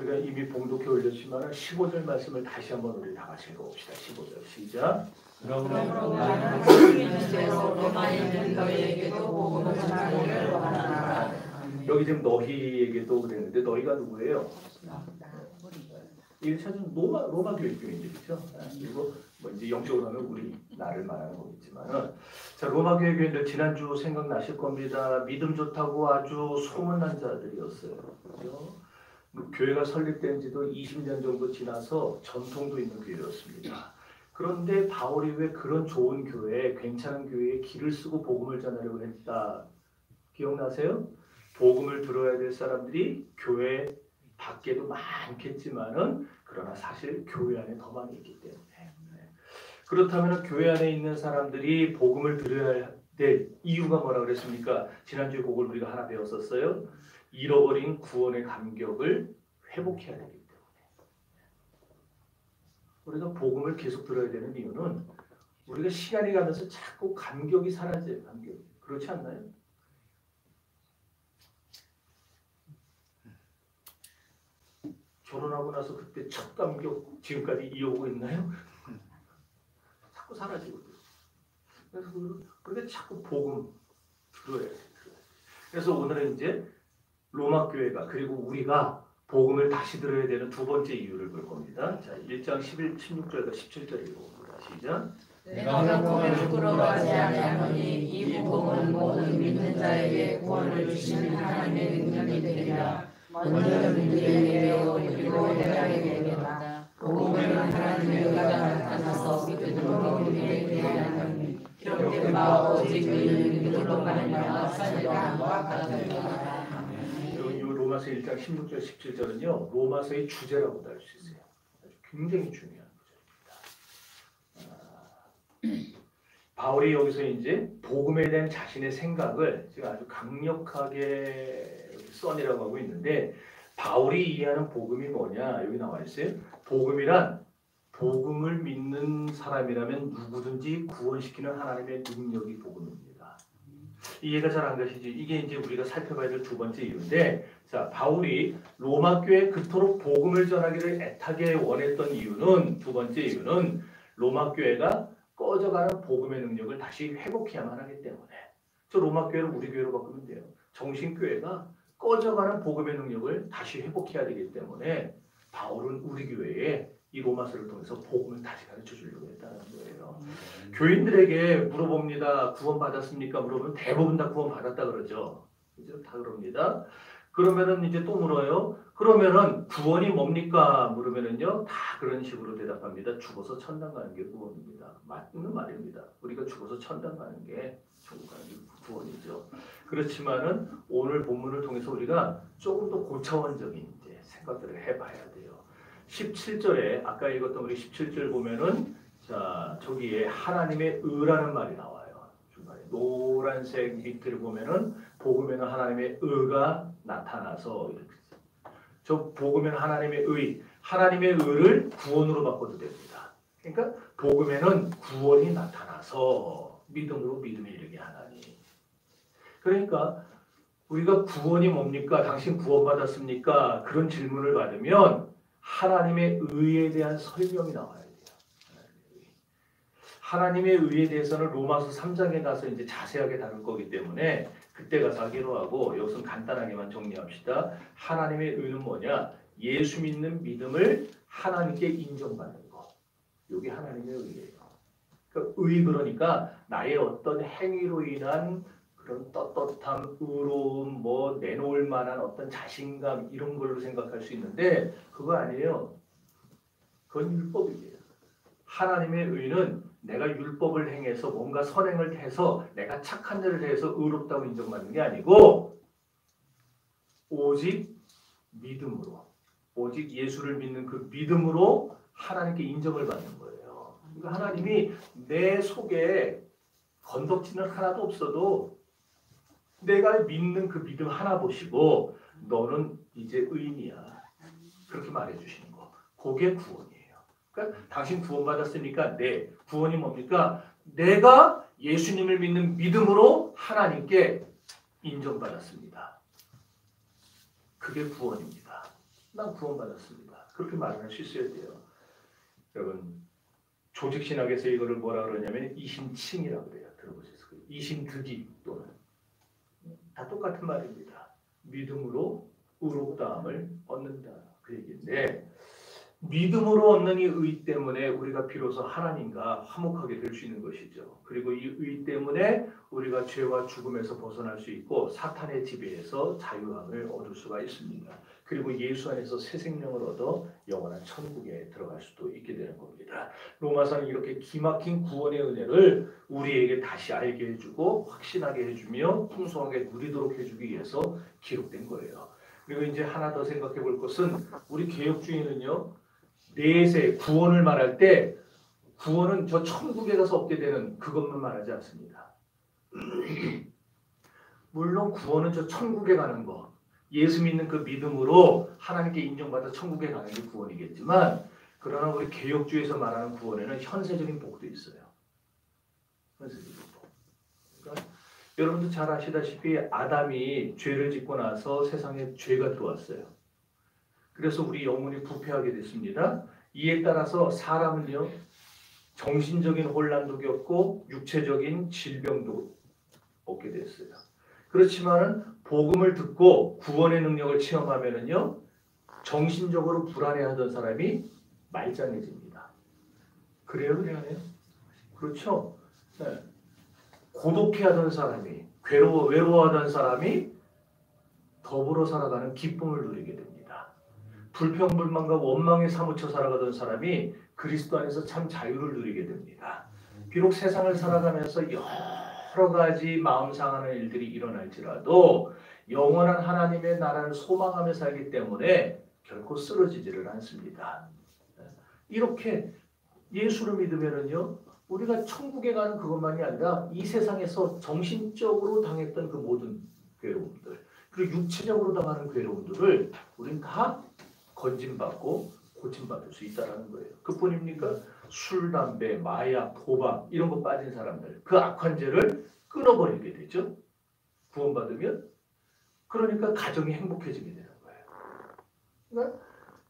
우리가 이미 봉독해 올렸지만 15절 말씀을 다시 한번 우리 다 같이 읽어봅시다. 15절 시작. 그러므로 나는 하나님의 죄로 로마에 있는 너희에게도 복음을 전하기를 원하노라. 여기 지금 너희에게도 그랬는데 너희가 누구예요? 이게 사실 로마 교인들이죠. 그리고 뭐 이제 영적으로 하면 우리 나를 말하는 거겠지만은 자 로마 교회 교인들 지난주 생각나실 겁니다. 믿음 좋다고 아주 소문난 자들이었어요. 그렇죠? 교회가 설립된 지도 20년 정도 지나서 전통도 있는 교회였습니다. 그런데 바울이 왜 그런 좋은 교회, 괜찮은 교회에 길을 쓰고 복음을 전하려고 했다. 기억나세요? 복음을 들어야 될 사람들이 교회 밖에도 많겠지만은 그러나 사실 교회 안에 더 많이 있기 때문에 그렇다면 교회 안에 있는 사람들이 복음을 들어야 될 이유가 뭐라 그랬습니까? 지난주에 그걸 우리가 하나 배웠었어요. 잃어버린 구원의 감격을 회복해야 되기 때문에 우리가 복음을 계속 들어야 되는 이유는 우리가 시간이 가면서 자꾸 감격이 사라져요. 감격이. 그렇지 않나요? 결혼하고 나서 그때 첫 감격 지금까지 이어오고 있나요? 자꾸 사라지고 그래서 우리가 자꾸 복음 들어야 돼요. 그래서 오늘은 이제 로마 교회가 그리고 우리가 복음을 다시 들어야 되는 두 번째 이유를 볼 겁니다. 자, 1장 16절과 17절 읽어봅니다. 시작. 내가 복음에 부끄러워하지 아니하노니 이 복음은 모든 믿는 자에게 구원을 주시는 하나님의 능력이 되리라. 먼저 믿음에 배워 그리고 회당에 되리라. 복음은 하나님의 의가 나타나서 믿음으로 믿게 되리라니 이렇게 마 오직 의인은 믿음으로 말미암아 살리라. 같으리라. 로마서 1장 16절 17절은요. 로마서의 주제라고도 할 수 있어요. 굉장히 중요한 구절입니다. 바울이 여기서 이제 복음에 대한 자신의 생각을 지금 아주 강력하게 써내려고 하고 있는데 바울이 이해하는 복음이 뭐냐 여기 나와 있어요. 복음이란 복음을 믿는 사람이라면 누구든지 구원시키는 하나님의 능력이 복음입니다. 이해가 잘 안 가시죠? 이게 이제 우리가 살펴봐야 될 두 번째 이유인데 자 바울이 로마 교회에 그토록 복음을 전하기를 애타게 원했던 이유는 두 번째 이유는 로마 교회가 꺼져가는 복음의 능력을 다시 회복해야만 하기 때문에 저 로마 교회를 우리 교회로 바꾸면 돼요. 정신교회가 꺼져가는 복음의 능력을 다시 회복해야 되기 때문에 바울은 우리 교회에 이 로마서를 통해서 복음을 다시 가르쳐 주려고 했다는 거예요. 교인들에게 물어봅니다. 구원 받았습니까? 물어보면 대부분 다 구원 받았다 그러죠. 그죠? 다 그럽니다. 그러면은 이제 또 물어요. 그러면은 구원이 뭡니까? 물으면은요 다 그런 식으로 대답합니다. 죽어서 천당 가는 게 구원입니다. 맞는 말입니다. 우리가 죽어서 천당 가는 게 천국 가는 게 구원이죠. 그렇지만은 오늘 본문을 통해서 우리가 조금 더 고차원적인 이제 생각들을 해봐야 돼요. 17절에 아까 읽었던 우리 17절 보면은 자 저기에 하나님의 의라는 말이 나와요. 중간에 노란색 밑을 보면은 복음에는 하나님의 의가 나타나서 이렇게 저 복음에는 하나님의 의를 구원으로 바꿔도 됩니다. 그러니까 복음에는 구원이 나타나서 믿음으로 믿음에 이르게 하나니. 그러니까 우리가 구원이 뭡니까? 당신 구원받았습니까? 그런 질문을 받으면 하나님의 의에 대한 설명이 나와야 돼요. 하나님의 의에 대해서는 로마서 3장에 가서 이제 자세하게 다룰 거기 때문에 그때 가서 하기로 하고 여기서 간단하게만 정리합시다. 하나님의 의는 뭐냐? 예수 믿는 믿음을 하나님께 인정받는 거. 이게 하나님의 의예요. 그러니까 나의 어떤 행위로 인한 그런 떳떳함, 의로움, 뭐 내놓을 만한 어떤 자신감 이런 걸로 생각할 수 있는데 그거 아니에요. 그건 율법이에요. 하나님의 의는 내가 율법을 행해서 뭔가 선행을 해서 내가 착한 일을 해서 의롭다고 인정받는 게 아니고 오직 믿음으로 오직 예수를 믿는 그 믿음으로 하나님께 인정을 받는 거예요. 그러니까 하나님이 내 속에 건덕지는 하나도 없어도 내가 믿는 그 믿음 하나 보시고 너는 이제 의인이야. 그렇게 말해주시는 거. 그게 구원이에요. 그러니까 당신 구원받았으니까 네. 구원이 뭡니까? 내가 예수님을 믿는 믿음으로 하나님께 인정받았습니다. 그게 구원입니다. 난 구원받았습니다. 그렇게 말할 수 있어야 돼요. 여러분 조직신학에서 이거를 뭐라 그러냐면 이심칭이라고 그래요. 들어보셨어요? 이심득이 또는 다 똑같은 말입니다. 믿음으로 의롭다함을 얻는다 그 얘기인데 믿음으로 얻는 이 의 때문에 우리가 비로소 하나님과 화목하게 될 수 있는 것이죠. 그리고 이 의 때문에 우리가 죄와 죽음에서 벗어날 수 있고 사탄의 지배에서 자유함을 얻을 수가 있습니다. 그리고 예수 안에서 새 생명을 얻어 영원한 천국에 들어갈 수도 있게 되는 겁니다. 로마서는 이렇게 기막힌 구원의 은혜를 우리에게 다시 알게 해주고 확신하게 해주며 풍성하게 누리도록 해주기 위해서 기록된 거예요. 그리고 이제 하나 더 생각해 볼 것은 우리 개혁주의는요. 내세 구원을 말할 때 구원은 저 천국에 가서 얻게 되는 그것만 말하지 않습니다. 물론 구원은 저 천국에 가는 거 예수 믿는 그 믿음으로 하나님께 인정받아 천국에 가는 게 구원이겠지만 그러나 우리 개혁주의에서 말하는 구원에는 현세적인 복도 있어요. 현세적인 복. 그러니까 여러분도 잘 아시다시피 아담이 죄를 짓고 나서 세상에 죄가 들어왔어요. 그래서 우리 영혼이 부패하게 됐습니다. 이에 따라서 사람은요 정신적인 혼란도 겪고 육체적인 질병도 얻게 됐어요. 그렇지만은 복음을 듣고 구원의 능력을 체험하면은요 정신적으로 불안해하던 사람이 말짱해집니다. 그래요, 그래요? 그렇죠? 네. 고독해하던 사람이 외로워하던 사람이 더불어 살아가는 기쁨을 누리게 됩니다. 불평불만과 원망에 사무쳐 살아가던 사람이 그리스도 안에서 참 자유를 누리게 됩니다. 비록 세상을 살아가면서 여러 가지 마음 상하는 일들이 일어날지라도 영원한 하나님의 나라를 소망하며 살기 때문에 결코 쓰러지지를 않습니다. 이렇게 예수를 믿으면은요 우리가 천국에 가는 그것만이 아니라 이 세상에서 정신적으로 당했던 그 모든 괴로움들 그리고 육체적으로 당하는 괴로움들을 우리는 다 건짐받고 고침받을 수 있다는 거예요. 그뿐입니까? 술, 담배, 마약, 도박 이런 거 빠진 사람들 그 악한 죄를 끊어버리게 되죠. 구원받으면 그러니까 가정이 행복해지게 되는 거예요. 그러니까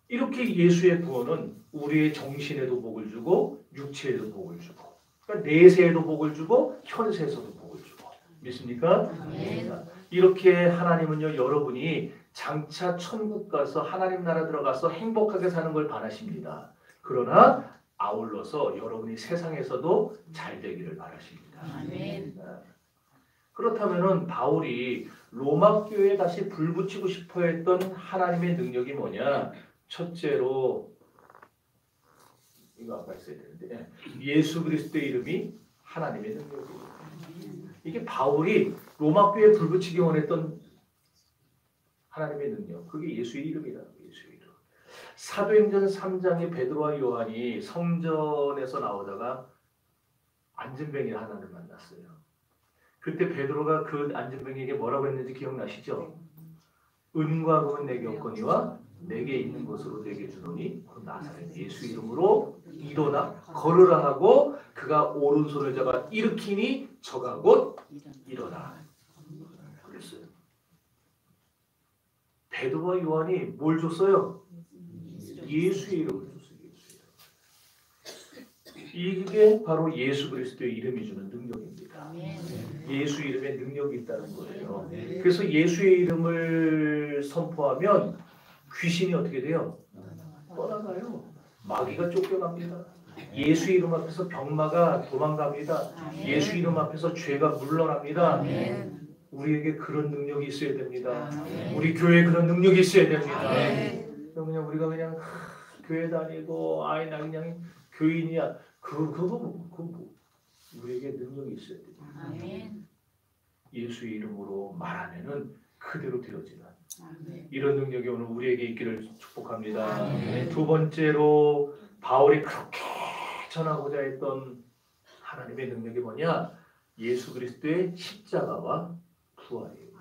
이렇게 예수의 구원은 우리의 정신에도 복을 주고 육체에도 복을 주고 그러니까 내세에도 복을 주고 현세에서도 복을 주고 믿습니까? 이렇게 하나님은요 여러분이 장차 천국 가서 하나님 나라 들어가서 행복하게 사는 걸 바라십니다. 그러나 아울러서 여러분이 세상에서도 잘 되기를 바라십니다. 아멘. 그렇다면은 바울이 로마 교회에 다시 불 붙이고 싶어 했던 하나님의 능력이 뭐냐? 첫째로 이거 아까 있어야 되는데 예수 그리스도의 이름이 하나님의 능력이에요. 이게 바울이 로마 교회에 불 붙이기 원했던 하나님의 능력, 그게 예수의 이름이라는 거예요. 예수의 이름. 사도행전 3장에 베드로와 요한이 성전에서 나오다가 안진뱅이 하나를 만났어요. 그때 베드로가 그 안진뱅이에게 뭐라고 했는지 기억나시죠? 은과 금은 내게 없거니와 내게 있는 것으로 내게 주노니 나사렛 예수 이름으로 일어나 걸으라 하고 그가 오른손을 잡아 일으키니 저가 곧 일어나. 그랬어요. 베드로와 요한이 뭘 줬어요? 예수의 이름을 줬어요. 이게 바로 예수 그리스도의 이름이 주는 능력입니다. 예수 이름에 능력이 있다는 거예요. 그래서 예수의 이름을 선포하면 귀신이 어떻게 돼요? 떠나가요. 마귀가 쫓겨납니다. 예수 이름 앞에서 병마가 도망갑니다. 예수 이름 앞에서 죄가 물러납니다. 우리에게 그런 능력이 있어야 됩니다. 우리 교회에 그런 능력이 있어야 됩니다. 그냥 우리가 그냥 교회 다니고 아이 나 그냥 교인이야. 그거 우리에게 능력이 있어야 됩니다. 예수의 이름으로 말하면은 그대로 되어지는 이런 능력이 오늘 우리에게 있기를 축복합니다. 두 번째로 바울이 그렇게 전하고자 했던 하나님의 능력이 뭐냐? 예수 그리스도의 십자가와 부활이에요.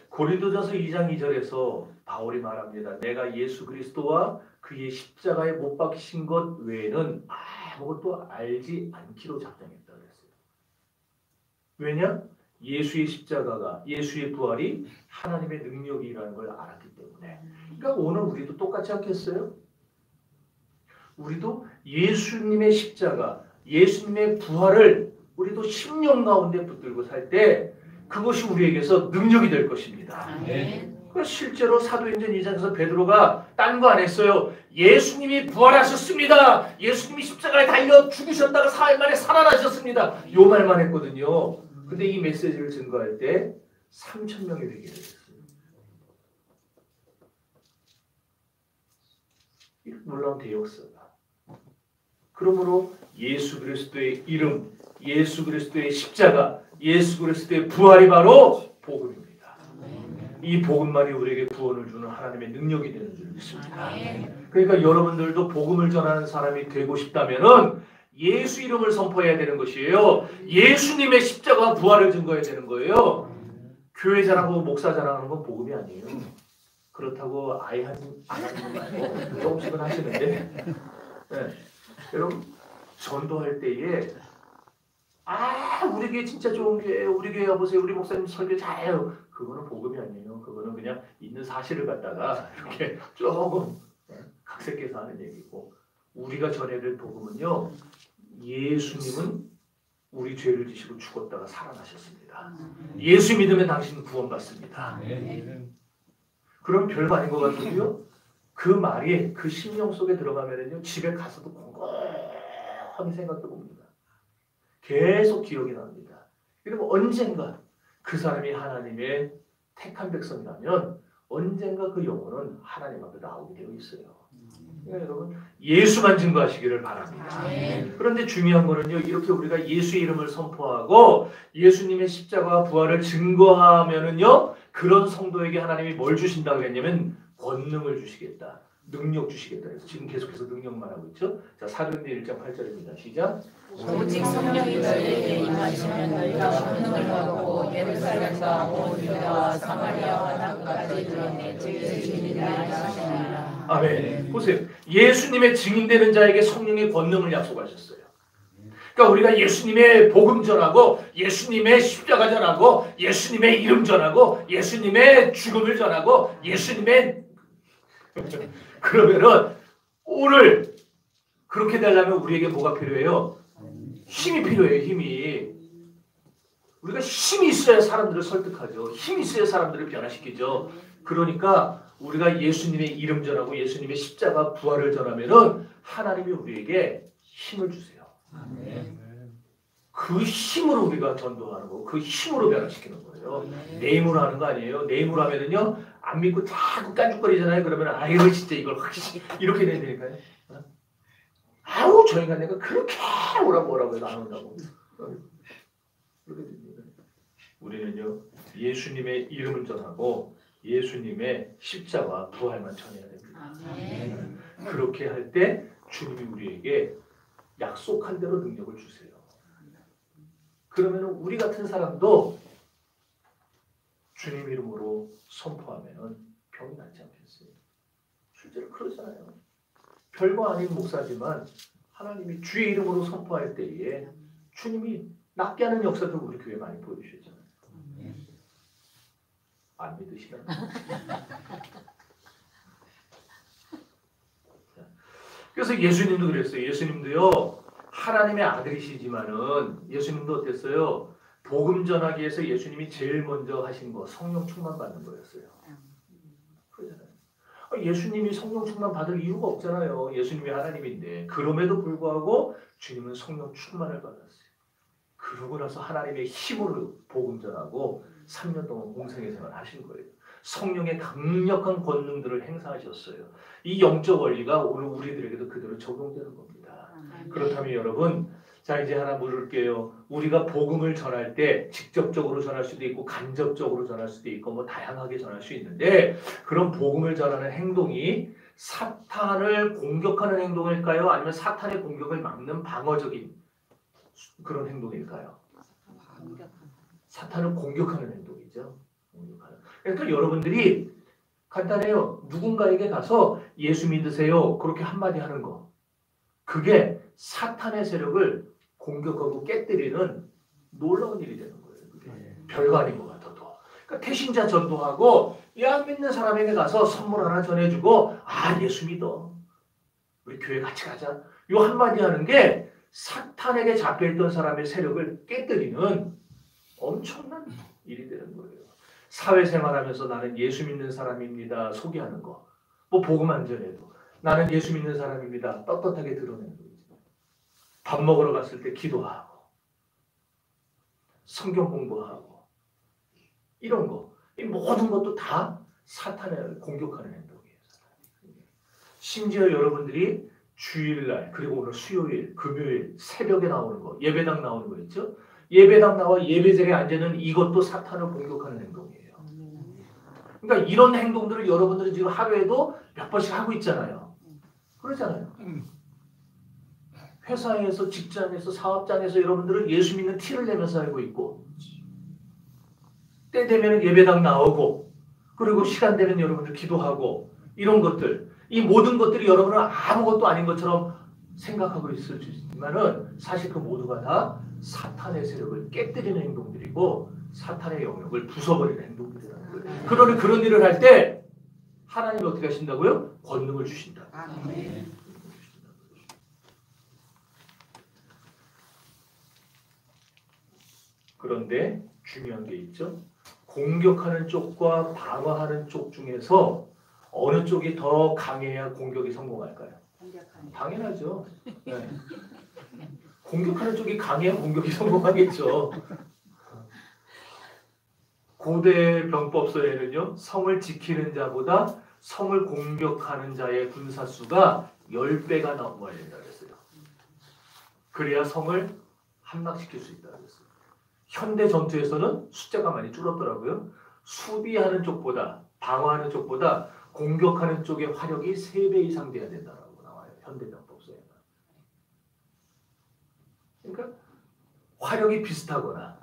고린도전서 2장 2절에서 바울이 말합니다. 내가 예수 그리스도와 그의 십자가에 못 박히신 것 외에는 아무것도 알지 않기로 작정했다 그랬어요. 왜냐? 예수의 십자가가, 예수의 부활이 하나님의 능력이라는 걸 알았기 때문에. 그러니까 오늘 우리도 똑같지 않겠어요? 우리도 예수님의 십자가, 예수님의 부활을 우리도 심령 가운데 붙들고 살 때 그것이 우리에게서 능력이 될 것입니다. 실제로 사도행전 2장에서 베드로가 딴 거 안 했어요. 예수님이 부활하셨습니다. 예수님이 십자가에 달려 죽으셨다가 4일 만에 살아나셨습니다. 요 말만 했거든요. 근데 이 메시지를 증거할 때 3,000명이 되게 됐어요. 이 놀라운 대역사가. 그러므로 예수 그리스도의 이름, 예수 그리스도의 십자가, 예수 그리스도의 부활이 바로 복음입니다. 이 복음만이 우리에게 구원을 주는 하나님의 능력이 되는 줄 믿습니다. 그러니까 여러분들도 복음을 전하는 사람이 되고 싶다면은 예수 이름을 선포해야 되는 것이에요. 예수님의 십자가 부활을 증거해야 되는 거예요. 교회 자랑하고 목사 자랑하는 건 복음이 아니에요. 그렇다고 아예 안 하는 건 아니고 조금씩은 하시는데 네. 여러분 전도할 때에 우리 교회 진짜 좋은 교회예요. 우리 교회 와보세요. 우리 목사님 설교 잘해요. 그거는 복음이 아니에요. 그거는 그냥 있는 사실을 갖다가 이렇게 조금 각색해서 하는 얘기고, 우리가 전해야 될 복음은요, 예수님은 우리 죄를 지시고 죽었다가 살아나셨습니다. 예수 믿으면 당신은 구원받습니다. 그럼 별거 아닌 것 같은데요, 그 말이 그 심령 속에 들어가면은요, 집에 가서도 곰곰이 생각해 봅니다. 계속 기억이 납니다. 그리고 언젠가 그 사람이 하나님의 택한 백성이라면 언젠가 그 영혼은 하나님 앞에 나오게 되어 있어요. 그러니까 여러분 예수만 증거하시기를 바랍니다. 그런데 중요한 거는요, 이렇게 우리가 예수의 이름을 선포하고 예수님의 십자가와 부활을 증거하면은요, 그런 성도에게 하나님이 뭘 주신다고 했냐면 권능을 주시겠다, 능력 주시겠다. 그래서 지금 계속해서 능력만 하고 있죠. 자, 사도행전 1장 8절입니다. 시작. 오직 성령이 너희에게 임하시면 너희가 권능을 받고 예루살렘과 온 유다와 사마리아와 땅끝까지 이르러 주의 주님이 하시니라. 아멘. 보세요. 예수님의 증인되는 자에게 성령의 권능을 약속하셨어요. 그러니까 우리가 예수님의 복음 전하고 예수님의 십자가 전하고 예수님의 이름 전하고 예수님의 죽음을 전하고 예수님의 그러면은 오늘 그렇게 되려면 우리에게 뭐가 필요해요? 힘이 필요해요. 힘이. 우리가 힘이 있어야 사람들을 설득하죠. 힘이 있어야 사람들을 변화시키죠. 그러니까 우리가 예수님의 이름 전하고 예수님의 십자가 부활을 전하면은 하나님이 우리에게 힘을 주세요. 그 힘으로 우리가 전도하는 거고 그 힘으로 변화시키는 거예요. 내 힘으로 하는 거 아니에요. 내 힘으로 하면은요, 안 믿고 자꾸 깐죽거리잖아요. 그러면 아이고 진짜 이걸 이렇게 된다니까요. 아우 저 인간 내가 그렇게 오라고 해서 안 온다고. 그렇게 됩니다. 우리는요, 예수님의 이름을 전하고 예수님의 십자가 부활만 전해야 됩니다. 그렇게 할 때 주님이 우리에게 약속한 대로 능력을 주세요. 그러면 우리 같은 사람도 주님 이름으로 선포하면 병이 낫지 않겠어요? 실제로 그러잖아요. 별거 아닌 목사지만 하나님이 주의 이름으로 선포할 때에 주님이 낫게 하는 역사도 우리 교회에 많이 보여주셨잖아요. 안 믿으시나? 그래서 예수님도 그랬어요. 예수님도요, 하나님의 아들이시지만은 예수님도 어땠어요? 복음 전하기 위해서 예수님이 제일 먼저 하신 거 성령 충만 받는 거였어요. 그러잖아요. 예수님이 성령 충만 받을 이유가 없잖아요. 예수님이 하나님인데. 그럼에도 불구하고 주님은 성령 충만을 받았어요. 그러고 나서 하나님의 힘으로 복음 전하고 3년 동안 공생의 생활을 하신 거예요. 성령의 강력한 권능들을 행사하셨어요. 이 영적 원리가 오늘 우리들에게도 그대로 적용되는 겁니다. 그렇다면 여러분, 자 이제 하나 물을게요. 우리가 복음을 전할 때 직접적으로 전할 수도 있고 간접적으로 전할 수도 있고 뭐 다양하게 전할 수 있는데, 그런 복음을 전하는 행동이 사탄을 공격하는 행동일까요? 아니면 사탄의 공격을 막는 방어적인 그런 행동일까요? 사탄을 공격하는 행동이죠. 그러니까 여러분들이 간단해요. 누군가에게 가서 예수 믿으세요 그렇게 한마디 하는 거, 그게 사탄의 세력을 공격하고 깨뜨리는 놀라운 일이 되는 거예요. 그게. 별거 아닌 것 같아도. 그러니까 태신자 전도하고 안 믿는 사람에게 가서 선물 하나 전해주고 예수 믿어. 우리 교회 같이 가자. 요 한마디 하는 게 사탄에게 잡혀있던 사람의 세력을 깨뜨리는 엄청난 일이 되는 거예요. 사회생활하면서 나는 예수 믿는 사람입니다. 소개하는 거. 뭐 복음 안 전해도 나는 예수 믿는 사람입니다. 떳떳하게 드러내는 거죠. 밥 먹으러 갔을 때 기도하고 성경 공부하고 이런 거. 이 모든 것도 다 사탄을 공격하는 행동이에요. 심지어 여러분들이 주일날 그리고 오늘 수요일, 금요일 새벽에 나오는 거, 예배당 나오는 거 있죠? 예배당 나와 예배자리에 앉는 이것도 사탄을 공격하는 행동이에요. 그러니까 이런 행동들을 여러분들은 지금 하루에도 몇 번씩 하고 있잖아요. 그러잖아요. 회사에서, 직장에서, 사업장에서 여러분들은 예수 믿는 티를 내면서 살고 있고 때 되면 예배당 나오고 그리고 시간 되면 여러분들 기도하고 이런 것들 이 모든 것들이 여러분은 아무것도 아닌 것처럼 생각하고 있을 수 있지만은 사실 그 모두가 다 사탄의 세력을 깨뜨리는 행동들이고 사탄의 영역을 부숴버리는 행동들이라는 거예요. 그러니 그런 일을 할 때 하나님이 어떻게 하신다고요? 권능을 주신다. 아멘. 그런데 중요한 게 있죠. 공격하는 쪽과 방어하는 쪽 중에서 어느 쪽이 더 강해야 공격이 성공할까요? 당연하죠. 네. 공격하는 쪽이 강해야 공격이 성공하겠죠. 고대 병법서에는요. 성을 지키는 자보다 성을 공격하는 자의 군사 수가 10배가 넘어야 된다고 했어요. 그래야 성을 함락시킬 수 있다고 했어요. 현대 전투에서는 숫자가 많이 줄었더라고요. 수비하는 쪽보다 방어하는 쪽보다 공격하는 쪽의 화력이 3배 이상 돼야 된다고 나와요. 현대 병법서에는. 그러니까 화력이 비슷하거나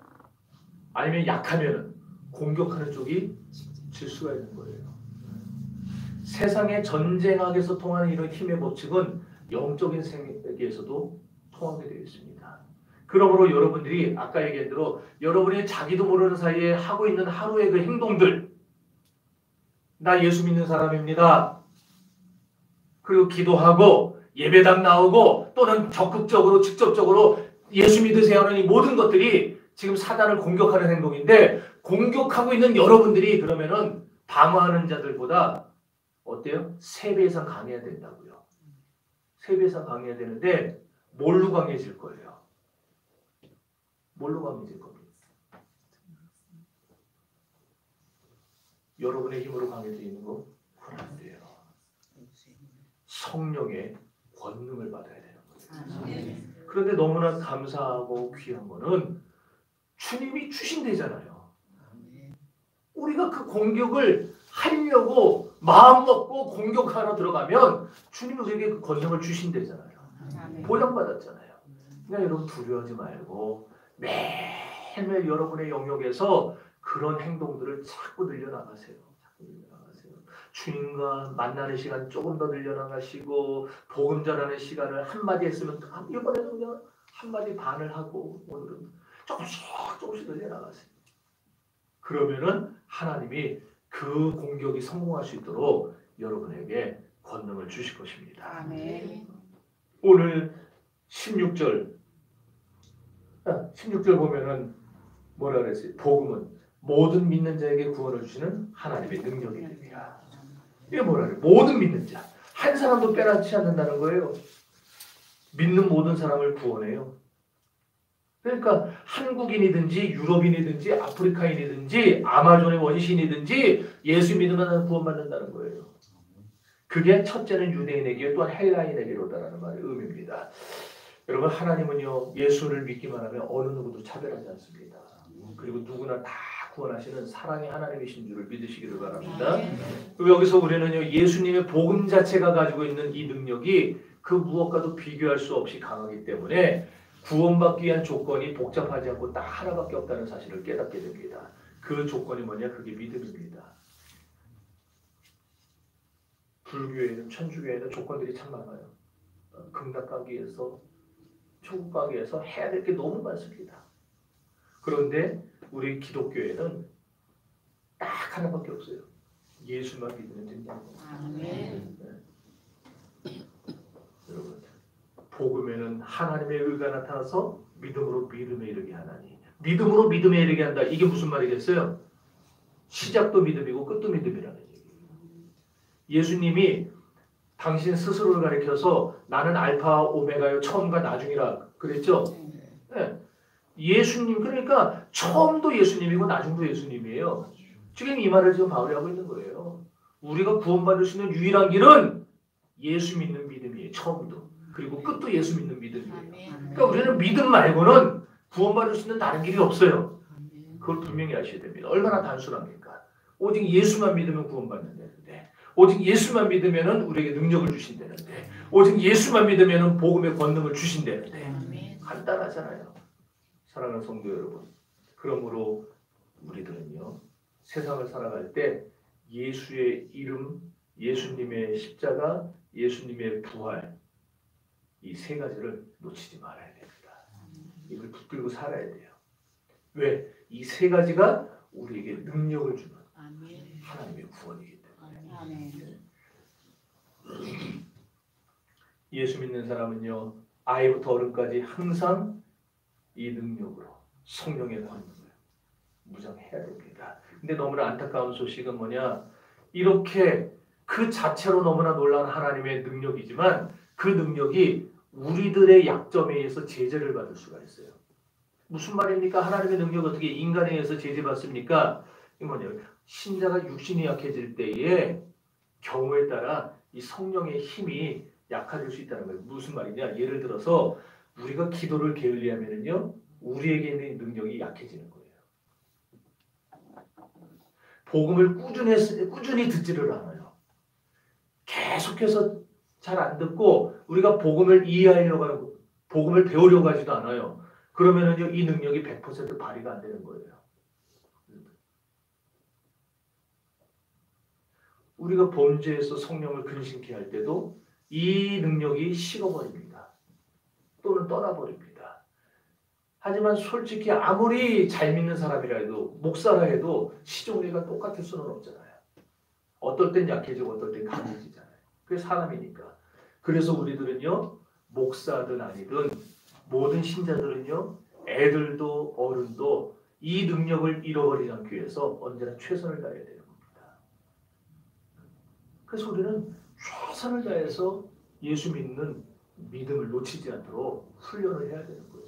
아니면 약하면 공격하는 쪽이 질 수가 있는 거예요. 세상의 전쟁학에서 통하는 이런 힘의 법칙은 영적인 세계에서도 통하게 되어 있습니다. 그러므로 여러분들이 아까 얘기한 대로 여러분이 자기도 모르는 사이에 하고 있는 하루의 그 행동들 나 예수 믿는 사람입니다. 그리고 기도하고 예배당 나오고 또는 적극적으로 직접적으로 예수 믿으세요 하는 이 모든 것들이 지금 사단을 공격하는 행동인데 공격하고 있는 여러분들이 그러면은 방어하는 자들보다 어때요? 3배 이상 강해야 된다고요. 3배 이상 강해야 되는데 뭘로 강해질 거예요? 뭘로 강해질 겁니다? 여러분의 힘으로 강해져 있는 거 그건 안 돼요. 성령의 권능을 받아야 되는 거예요. 그런데 너무나 감사하고 귀한 거는 주님이 주신대잖아요. 우리가 그 공격을 하려고 마음 먹고 공격하러 들어가면 주님이 우리에게 그 권능을 주신대잖아요. 보장받았잖아요. 그러니까 여러분 두려워하지 말고 매일매일 여러분의 영역에서 그런 행동들을 자꾸 늘려나가세요. 주님과 만나는 시간 조금 더 늘려나가시고 복음 전하는 시간을 한마디 했으면 이번에는 그냥 한마디 반을 하고 오늘은 조금씩 늘려나가세요. 그러면은 하나님이 그 공격이 성공할 수 있도록 여러분에게 권능을 주실 것입니다. 아멘. 오늘 16절 보면은 뭐라 그랬어요? 복음은 모든 믿는 자에게 구원을 주시는 하나님의 능력이 됩니다. 이게 뭐라 그래요? 모든 믿는 자. 한 사람도 빼앗지 않는다는 거예요. 믿는 모든 사람을 구원해요. 그러니까 한국인이든지 유럽인이든지 아프리카인이든지 아마존의 원시인이든지 예수 믿으면 구원받는다는 거예요. 그게 첫째는 유대인에게 또한 헬라인에게로다라는 말의 의미입니다. 여러분 하나님은요 예수를 믿기만 하면 어느 누구도 차별하지 않습니다. 그리고 누구나 다 구원하시는 사랑의 하나님이신 줄을 믿으시기를 바랍니다. 그리고 여기서 우리는요 예수님의 복음 자체가 가지고 있는 이 능력이 그 무엇과도 비교할 수 없이 강하기 때문에 구원받기 위한 조건이 복잡하지 않고 딱 하나밖에 없다는 사실을 깨닫게 됩니다. 그 조건이 뭐냐? 그게 믿음입니다. 불교에는 천주교에는 조건들이 참 많아요. 극락 가기 위해서 천국 가기 위해서 해야 될 게 너무 많습니다. 그런데 우리 기독교에는 딱 하나밖에 없어요. 예수만 믿으면 된다는 겁니다. 아멘. 여러분, 복음에는 하나님의 의가 나타나서 믿음으로 믿음에 이르게 하나니, 믿음으로 믿음에 이르게 한다. 이게 무슨 말이겠어요? 시작도 믿음이고 끝도 믿음이라는 얘기예요. 예수님이 당신 스스로를 가리켜서 나는 알파 오메가요, 처음과 나중이라 그랬죠? 네. 예수님, 그러니까 처음도 예수님이고 나중도 예수님이에요. 지금 이 말을 지금 바울이 하고 있는 거예요. 우리가 구원받을 수 있는 유일한 길은 예수 믿는 믿음이에요. 처음도. 그리고 끝도 예수 믿는 믿음이에요. 그러니까 우리는 믿음 말고는 구원받을 수 있는 다른 길이 없어요. 그걸 분명히 아셔야 됩니다. 얼마나 단순합니까? 오직 예수만 믿으면 구원받는다는데, 오직 예수만 믿으면 우리에게 능력을 주신다는데, 오직 예수만 믿으면 복음의 권능을 주신다는데, 간단하잖아요. 사랑하는 성도 여러분, 그러므로 우리들은요, 세상을 살아갈 때 예수의 이름, 예수님의 십자가, 예수님의 부활, 이 세 가지를 놓치지 말아야 됩니다. 이걸 붙들고 살아야 돼요. 왜? 이 세 가지가 우리에게 능력을 주는 하나님의 구원이기 때문에. 예수 믿는 사람은요, 아이부터 어른까지 항상 이 능력으로 성령의 권능을 무장해야 됩니다. 근데 너무나 안타까운 소식은 뭐냐? 이렇게 그 자체로 너무나 놀라운 하나님의 능력이지만 그 능력이 우리들의 약점에 의해서 제재를 받을 수가 있어요. 무슨 말입니까? 하나님의 능력이 어떻게 인간에 의해서 제재받습니까? 이 뭐냐면 신자가 육신이 약해질 때에 경우에 따라 이 성령의 힘이 약해질 수 있다는 거예요. 무슨 말이냐? 예를 들어서 우리가 기도를 게을리하면은요, 우리에게 있는 능력이 약해지는 거예요. 복음을 꾸준히 듣지를 않아요. 계속해서 잘 안 듣고 우리가 복음을 이해하려고 하고 복음을 배우려고 하지도 않아요. 그러면은요, 이 능력이 100% 발휘가 안 되는 거예요. 우리가 범죄에서 성령을 근심케 할 때도 이 능력이 식어버립니다. 또는 떠나버립니다. 하지만 솔직히 아무리 잘 믿는 사람이라 해도, 목사라 해도 시종일관 똑같을 수는 없잖아요. 어떨 땐 약해지고 어떨 땐 강해지잖아요. 그게 사람이니까. 그래서 우리들은요, 목사든 아니든 모든 신자들은요, 애들도 어른도 이 능력을 잃어버리지 않기 위해서 언제나 최선을 다해야 되는 겁니다. 그래서 우리는 최선을 다해서 예수 믿는 믿음을 놓치지 않도록 훈련을 해야 되는 거예요.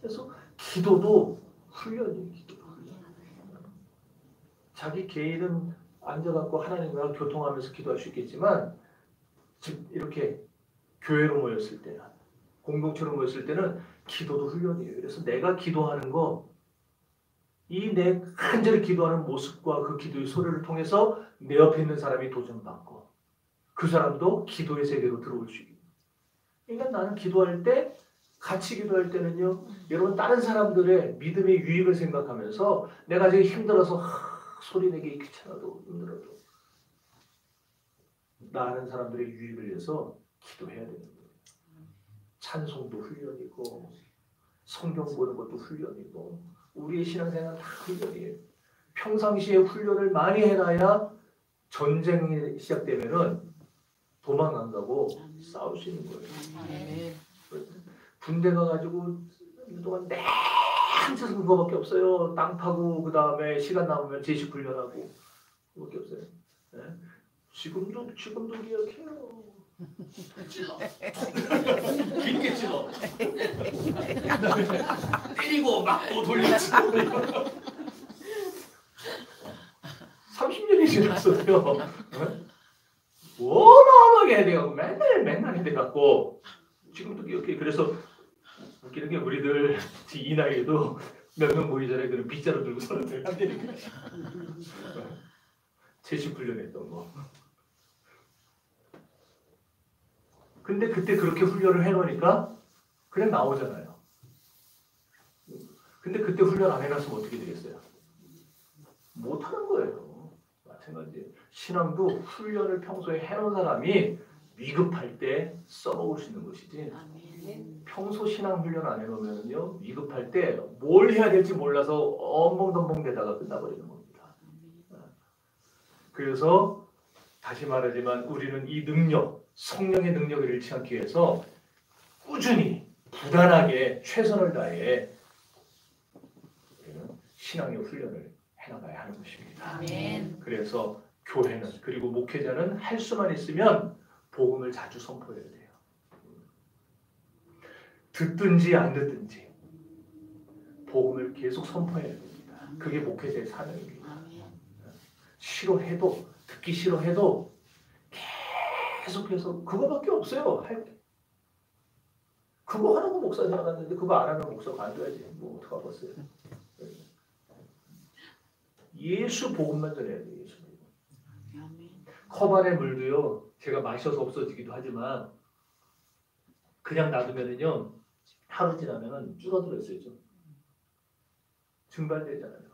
그래서 기도도 훈련이에요. 기도도 훈련. 자기 개인은 앉아갖고 하나님과 교통하면서 기도할 수 있겠지만 즉 이렇게 교회로 모였을 때나 공동체로 모였을 때는 기도도 훈련이에요. 그래서 내가 기도하는 거, 이 내 간절히 기도하는 모습과 그 기도의 소리를 통해서 내 옆에 있는 사람이 도전받고 그 사람도 기도의 세계로 들어올 수 있고. 그러니까 나는 기도할 때, 같이 기도할 때는요, 여러분 다른 사람들의 믿음의 유익을 생각하면서 내가 지금 힘들어서 소리 내기 귀찮아도 힘들어도 나 아는 사람들의 유익을 위해서 기도해야 되는 거예요. 찬송도 훈련이고 성경 보는 것도 훈련이고 우리의 신앙생활은 다 훈련이에요. 평상시에 훈련을 많이 해놔야 전쟁이 시작되면은 도망 안 가고 싸울 수 있는 거예요. 군대 가가지고 그동안 내 앉아서 그거밖에 없어요. 땅 파고 그 다음에 시간 남으면 제식 훈련하고 그거밖에 없어요. 네? 지금도 기억해요. 찔러. 길게 찔러. 때리고 맞고 돌려치고. 30년이 지났어요. 어마어마하게 해야 돼요. 맨날 해야 돼갖고 지금도 기억해. 그래서 웃기는 게 우리들 이 나이에도 몇 명 모이기 전에 그런 빗자루 들고 서는데 안 되니까. 제식 훈련했던 거. 근데 그때 그렇게 훈련을 해놓으니까 그냥 나오잖아요. 근데 그때 훈련 안 해놨으면 어떻게 되겠어요? 못하는 거예요. 마찬가지. 신앙도 훈련을 평소에 해놓은 사람이 위급할 때 써먹을 수 있는 것이지 아멘. 평소 신앙 훈련 안 해놓으면요 위급할 때 뭘 해야 될지 몰라서 엉벙덩벙대다가 끝나버리는 겁니다. 그래서 다시 말하지만 우리는 이 능력, 성령의 능력을 잃지 않기 위해서 꾸준히 부단하게 최선을 다해 우리는 신앙의 훈련을 해나가야 하는 것입니다. 아멘. 그래서 교회는 그리고 목회자는 할 수만 있으면 복음을 자주 선포해야 돼요. 듣든지 안 듣든지 복음을 계속 선포해야 됩니다. 그게 목회자의 사명입니다. 아멘. 싫어해도 듣기 싫어해도 계속해서 그거밖에 없어요. 할 게. 그거 하라고 목사 생각하는데 그거 안 하면 목사가 안 돼야지. 뭐 어떡하겠어요. 예수 복음만 전해야 돼요. 예수 복음. 아멘. 컵 안에 물도요. 제가 마셔서 없어지기도 하지만 그냥 놔두면은요. 하루 지나면은 줄어들어 있어요. 증발되잖아요.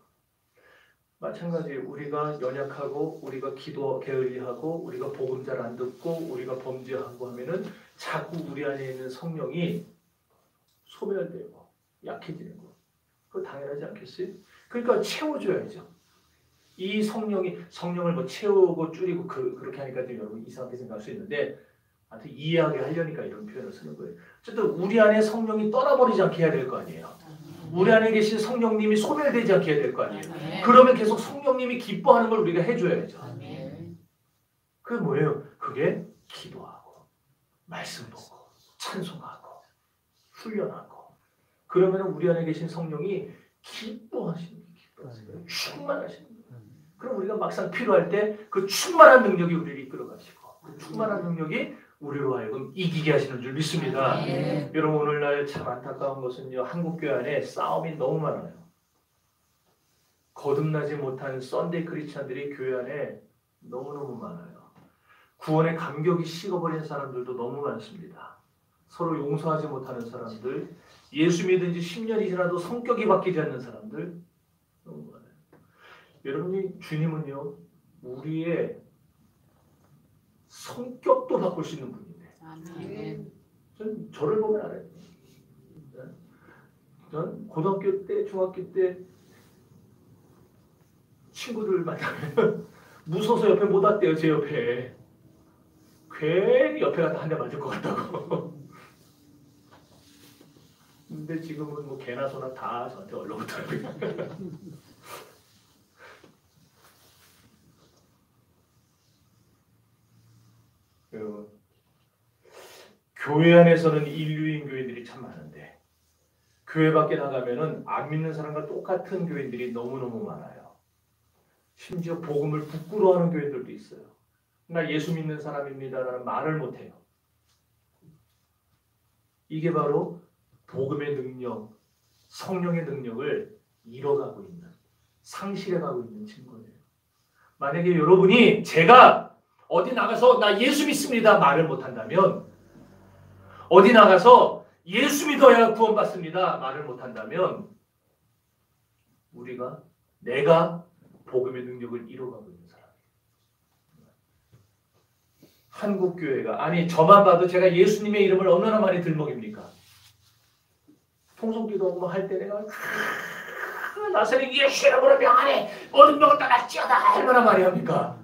마찬가지 우리가 연약하고 우리가 기도 게을리하고 우리가 복음 잘 안 듣고 우리가 범죄하고 하면은 자꾸 우리 안에 있는 성령이 소멸되고 약해지는 거. 그거 당연하지 않겠어요? 그러니까 채워줘야죠. 이 성령을 뭐 채우고 줄이고 그렇게 하니까 좀 여러분 이상하게 생각할 수 있는데 하여튼 이해하게 하려니까 이런 표현을 쓰는 거예요. 어쨌든 우리 안에 성령이 떠나버리지 않게 해야 될 거 아니에요. 우리 안에 계신 성령님이 소멸되지 않게 해야 될 거 아니에요. 아멘. 그러면 계속 성령님이 기뻐하는 걸 우리가 해줘야죠. 아멘. 그게 뭐예요? 그게 기도하고 말씀 보고 찬송하고 훈련하고 그러면 우리 안에 계신 성령이 기뻐하시는 거예요. 충만하시는 거예요. 그럼 우리가 막상 필요할 때 그 충만한 능력이 우리를 이끌어가시고 그 충만한 능력이 우리로 하여금 이기게 하시는 줄 믿습니다. 아멘. 여러분 오늘날 참 안타까운 것은요. 한국교회 안에 싸움이 너무 많아요. 거듭나지 못한 썬데이 크리스찬들이 교회 안에 너무너무 많아요. 구원의 감격이 식어버린 사람들도 너무 많습니다. 서로 용서하지 못하는 사람들, 예수 믿은 지 10년이 지나도 성격이 바뀌지 않는 사람들 너무 많아요. 여러분이 주님은요. 우리의 성격도 바꿀 수 있는 분인데 아멘. 전 저를 보면 알아요. 전 고등학교 때, 중학교 때 친구들 만나면 무서워서 옆에 못 왔대요. 제 옆에. 괜히 옆에 갔다 한 대 맞을 것 같다고. 근데 지금은 뭐 개나 소나 다 저한테 얼렁붙어요. 교회 안에서는 인류인 교인들이 참 많은데 교회 밖에 나가면은 안 믿는 사람과 똑같은 교인들이 너무너무 많아요. 심지어 복음을 부끄러워하는 교인들도 있어요. 나 예수 믿는 사람입니다라는 말을 못해요. 이게 바로 복음의 능력, 성령의 능력을 잃어가고 있는, 상실해가고 있는 증거예요. 만약에 여러분이 제가 어디 나가서 나 예수 믿습니다 말을 못한다면 어디 나가서 예수 믿어야 구원받습니다 말을 못한다면 내가 복음의 능력을 잃어가고 있는 사람이에요. 한국교회가 아니 저만 봐도 제가 예수님의 이름을 얼마나 많이 들먹입니까? 통성기도 할 때 내가 나사렛 예수 이름으로 명하네 모든 병을 떠났지어다 얼마나 많이 합니까?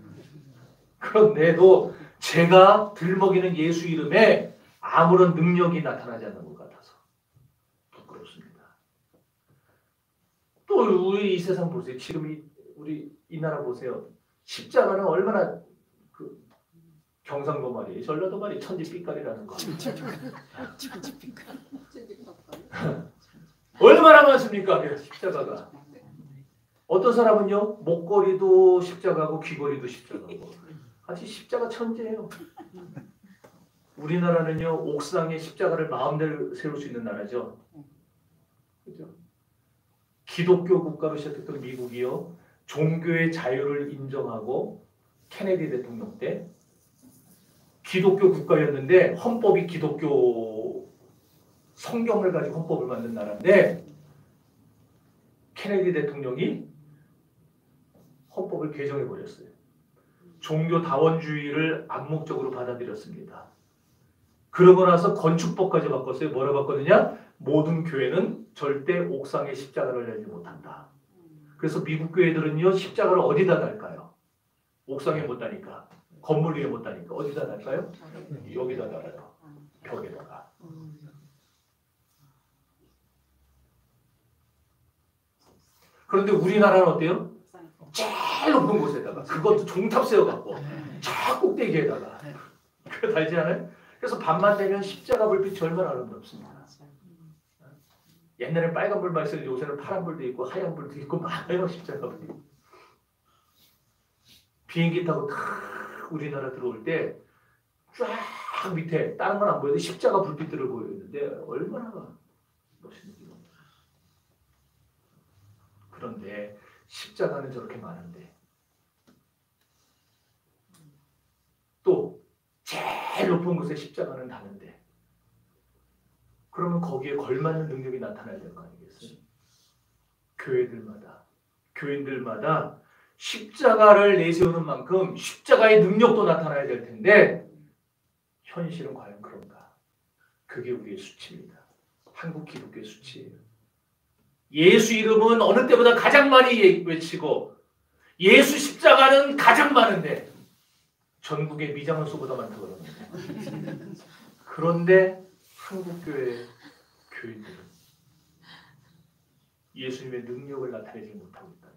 그런데도 제가 들먹이는 예수 이름에 아무런 능력이 나타나지 않는 것 같아서 부끄럽습니다. 또 우리 이 세상 보세요. 지금 우리 이 나라 보세요. 십자가는 얼마나 경상도 말이, 전라도 말이 천지빛깔이라는 거. 얼마나 많습니까? 십자가가. 어떤 사람은요 목걸이도 십자가고 귀걸이도 십자가고. 아직 십자가 천재예요. 우리나라는요 옥상에 십자가를 마음대로 세울 수 있는 나라죠. 그죠? 기독교 국가로 시작했던 미국이요 종교의 자유를 인정하고 케네디 대통령 때 기독교 국가였는데 헌법이 기독교 성경을 가지고 헌법을 만든 나라인데 케네디 대통령이 헌법을 개정해 버렸어요. 종교다원주의를 암묵적으로 받아들였습니다. 그러고 나서 건축법까지 바꿨어요. 뭐라 바꿨느냐? 모든 교회는 절대 옥상에 십자가를 내지 못한다. 그래서 미국 교회들은요, 십자가를 어디다 달까요? 옥상에 못 다니까. 건물 위에 못 다니까. 어디다 달까요? 여기다 달아요. 벽에다가. 그런데 우리나라는 어때요? 제일 높은 곳에다가. 그것도 종탑 세워갖고. 저 꼭대기에다가. 그거 달지 않아요? 그래서 밤만 되면 십자가 불빛이 얼마나 아름답습니다. 옛날엔 빨간 불만 있었는데 요새는 파란 불도 있고 하얀 불도 있고 많아요. 십자가 불이. 비행기 타고 탁 우리나라 들어올 때 쫙 밑에 다른 건 안 보여도 십자가 불빛들을 보여있는데 얼마나 멋있는지 모릅니다. 그런데 십자가는 저렇게 많은데 또 제일 높은 곳에 십자가는 다른데 그러면 거기에 걸맞는 능력이 나타나야 될 거 아니겠어요? 교인들마다 십자가를 내세우는 만큼 십자가의 능력도 나타나야 될 텐데 현실은 과연 그런가? 그게 우리의 수치입니다. 한국 기독교의 수치예요. 예수 이름은 어느 때보다 가장 많이 외치고 예수 십자가는 가장 많은데 전국의 미장원수보다 많다고 그러는데 그런데 한국교회 교인들은 예수님의 능력을 나타내지 못하고 있다면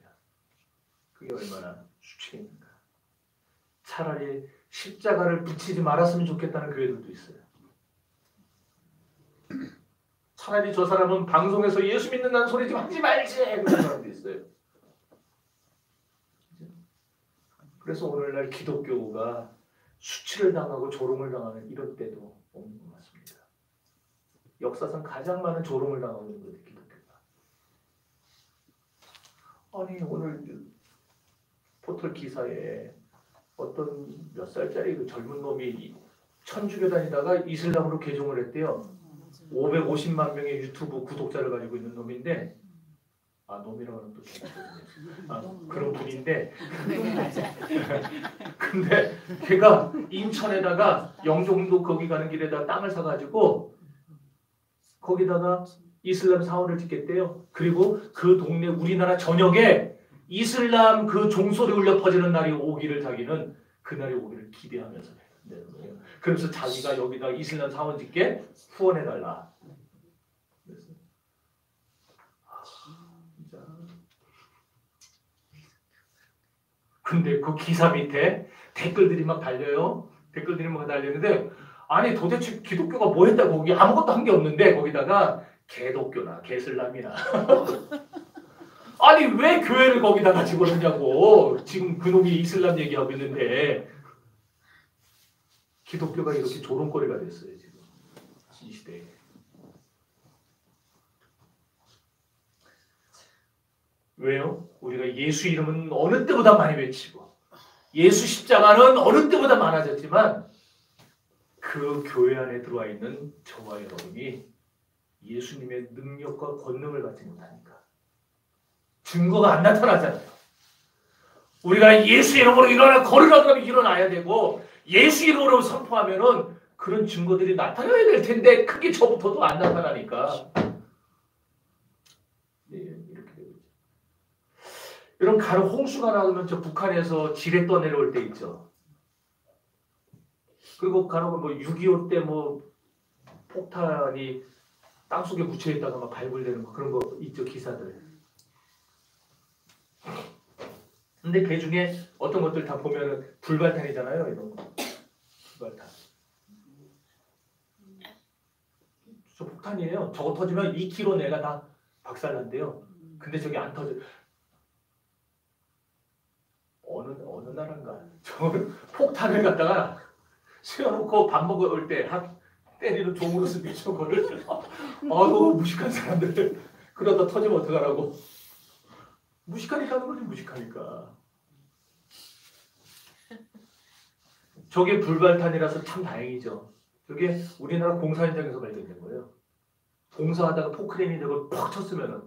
그게 얼마나 수치입니까? 차라리 십자가를 붙이지 말았으면 좋겠다는 교회들도 있어요. 차라리 저 사람은 방송에서 예수 믿는다는 소리 좀 하지 말지 그런 사람도 있어요. 그래서 오늘날 기독교가 수치를 당하고 조롱을 당하는 이런 때도 없는 것 같습니다. 역사상 가장 많은 조롱을 당하고 있는 거예요, 기독교가. 아니 오늘 포털 기사에 어떤 몇 살짜리 그 젊은 놈이 천주교 다니다가 이슬람으로 개종을 했대요. 550만 명의 유튜브 구독자를 가지고 있는 놈인데 놈이라고 하면 또 그런 분인데 근데 걔가 인천에다가 영종도 거기 가는 길에다 땅을 사가지고 거기다가 이슬람 사원을 짓겠대요. 그리고 그 동네 우리나라 전역에 이슬람 그 종소리 울려 퍼지는 날이 오기를 자기는 그날이 오기를 기대하면서 그래서 자기가 여기다 이슬람 사원 짓게 후원해달라. 진짜. 근데 그 기사 밑에 댓글들이 막 달려요. 댓글들이 막 달리는데 아니 도대체 기독교가 뭐 했다고 거기 아무것도 한 게 없는데 거기다가 개독교나 개슬람이나 아니 왜 교회를 거기다가 집어넣냐고. 지금 그놈이 이슬람 얘기하고 있는데 기독교가 이렇게 조롱거리가 됐어요. 지금 이 시대에. 왜요? 우리가 예수 이름은 어느 때보다 많이 외치고 예수 십자가는 어느 때보다 많아졌지만 그 교회 안에 들어와 있는 저와 여러분이 예수님의 능력과 권능을 받지 못하니까 증거가 안 나타나잖아요. 우리가 예수 이름으로 걸으라고 하면 일어나야 되고 예수 이름으로 선포하면은 그런 증거들이 나타나야 될 텐데 그게 저부터도 안 나타나니까 이렇게 되고 있죠. 여러분 간혹 홍수가 나오면 저 북한에서 지뢰 떠내려올 때 있죠. 그리고 간혹 뭐 6.25 때 뭐 폭탄이 땅속에 묻혀 있다가 막 발굴되는 거 그런 거 있죠, 기사들. 근데 그 중에 어떤 것들 다 보면은 불발탄이잖아요, 이런 거. 불발탄. 저 폭탄이에요. 저거 터지면 2km 내가 다 박살난대요. 근데 저게 안 터져. 어느 나라인가? 저 폭탄을 갖다가 세워놓고 밥 먹을 때 때리는 종으로 쓰는 저거를 너무 무식한 사람들 그러다 터지면 어떡하라고. 무식하니까 하는 거지 무식하니까. 저게 불발탄이라서 참 다행이죠. 저게 우리나라 공사 현장에서 발견된 거예요. 공사하다가 포크레인이 저걸 팍 쳤으면은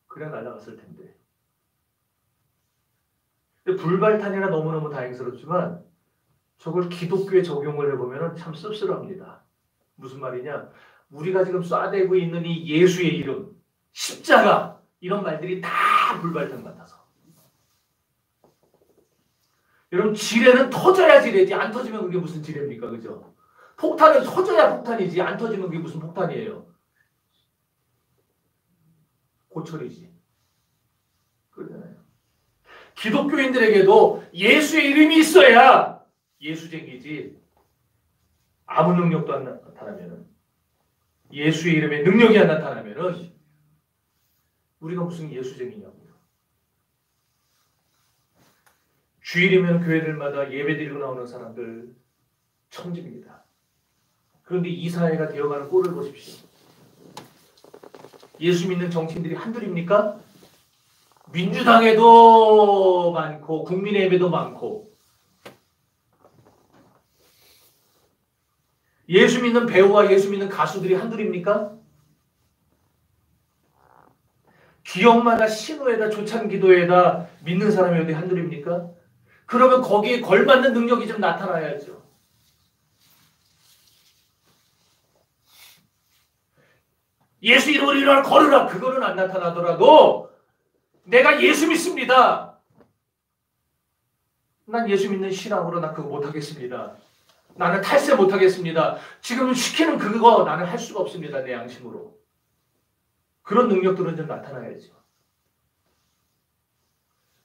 그냥 날아갔을 텐데. 근데 불발탄이라 너무너무 다행스럽지만 저걸 기독교에 적용을 해보면 참 씁쓸합니다. 무슨 말이냐? 우리가 지금 쏴대고 있는 이 예수의 이름, 십자가 이런 말들이 다 불발탄 같아서. 여러분 지뢰는 터져야 지뢰지 안 터지면 그게 무슨 지뢰입니까? 그죠? 폭탄은 터져야 폭탄이지 안 터지면 그게 무슨 폭탄이에요? 고철이지. 그러잖아요. 기독교인들에게도 예수의 이름이 있어야 예수쟁이지 아무 능력도 안 나타나면은 예수의 이름에 능력이 안 나타나면은 우리가 무슨 예수쟁이냐고요. 주일이면 교회들마다 예배드리고 나오는 사람들 천직입니다. 그런데 이 사회가 되어가는 꼴을 보십시오. 예수 믿는 정치인들이 한둘입니까? 민주당에도 많고 국민의힘에도 많고 예수 믿는 배우와 예수 믿는 가수들이 한둘입니까? 기업마다 신호에다 조찬기도에다 믿는 사람이 어디 한둘입니까? 그러면 거기에 걸맞는 능력이 좀 나타나야죠. 예수 이름으로 일어나 걸으라 그거는 안 나타나더라도 내가 예수 믿습니다. 난 예수 믿는 신앙으로 나 그거 못하겠습니다. 나는 탈세 못하겠습니다. 지금 시키는 그거 나는 할 수가 없습니다. 내 양심으로. 그런 능력들은 좀 나타나야죠.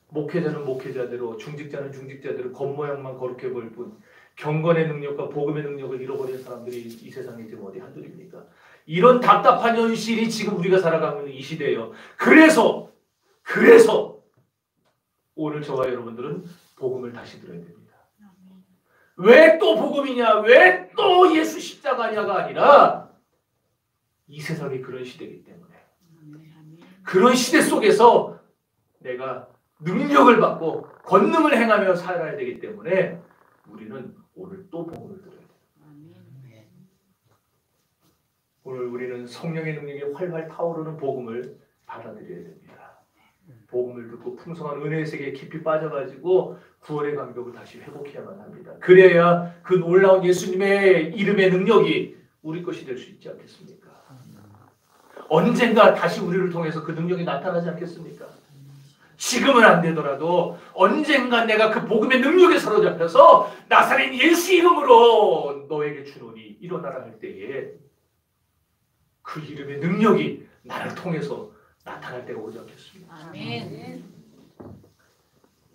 목회자는 목회자대로 중직자는 중직자대로 겉모양만 거룩해 보일 뿐 경건의 능력과 복음의 능력을 잃어버린 사람들이 이 세상에 지금 어디 한둘입니까? 이런 답답한 현실이 지금 우리가 살아가고 있는 이 시대예요. 그래서 오늘 저와 여러분들은 복음을 다시 들어야 됩니다. 왜 또 복음이냐? 왜 또 예수 십자가냐가 아니라 이 세상이 그런 시대이기 때문에 그런 시대 속에서 내가 능력을 받고 권능을 행하며 살아야 되기 때문에 우리는 오늘 또 복음을 들어야 돼요. 오늘 우리는 성령의 능력이 활활 타오르는 복음을 받아들여야 됩니다. 복음을 듣고 풍성한 은혜의 세계에 깊이 빠져가지고 구원의 감격을 다시 회복해야만 합니다. 그래야 그 놀라운 예수님의 이름의 능력이 우리 것이 될 수 있지 않겠습니까? 언젠가 다시 우리를 통해서 그 능력이 나타나지 않겠습니까? 지금은 안 되더라도 언젠가 내가 그 복음의 능력에 사로잡혀서 나사렛 예수 이름으로 너에게 주노니 일어나라 할 때에 그 이름의 능력이 나를 통해서 나타날 때가 오지 않겠습니까? 아멘.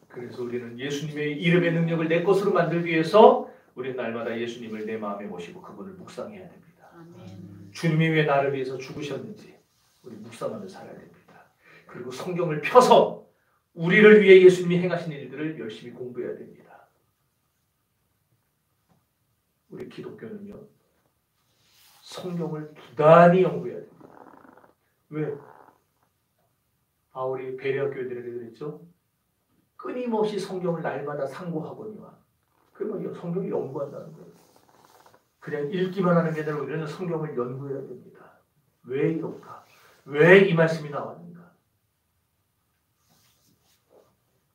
그래서 우리는 예수님의 이름의 능력을 내 것으로 만들기 위해서 우리는 날마다 예수님을 내 마음에 모시고 그분을 묵상해야 됩니다. 아멘. 주님이 왜 나를 위해서 죽으셨는지 우리 묵상하며 살아야 됩니다. 그리고 성경을 펴서 우리를 위해 예수님이 행하신 일들을 열심히 공부해야 됩니다. 우리 기독교는요. 성경을 부단히 연구해야 됩니다. 왜? 바울이 베레아 교회들에게 그랬죠. 끊임없이 성경을 날마다 상고하거니와. 그러면 성경을 연구한다는 거예요. 그냥 읽기만 하는 게 아니라 우리는 성경을 연구해야 됩니다. 왜 이럴까? 왜 이 말씀이 나왔는가?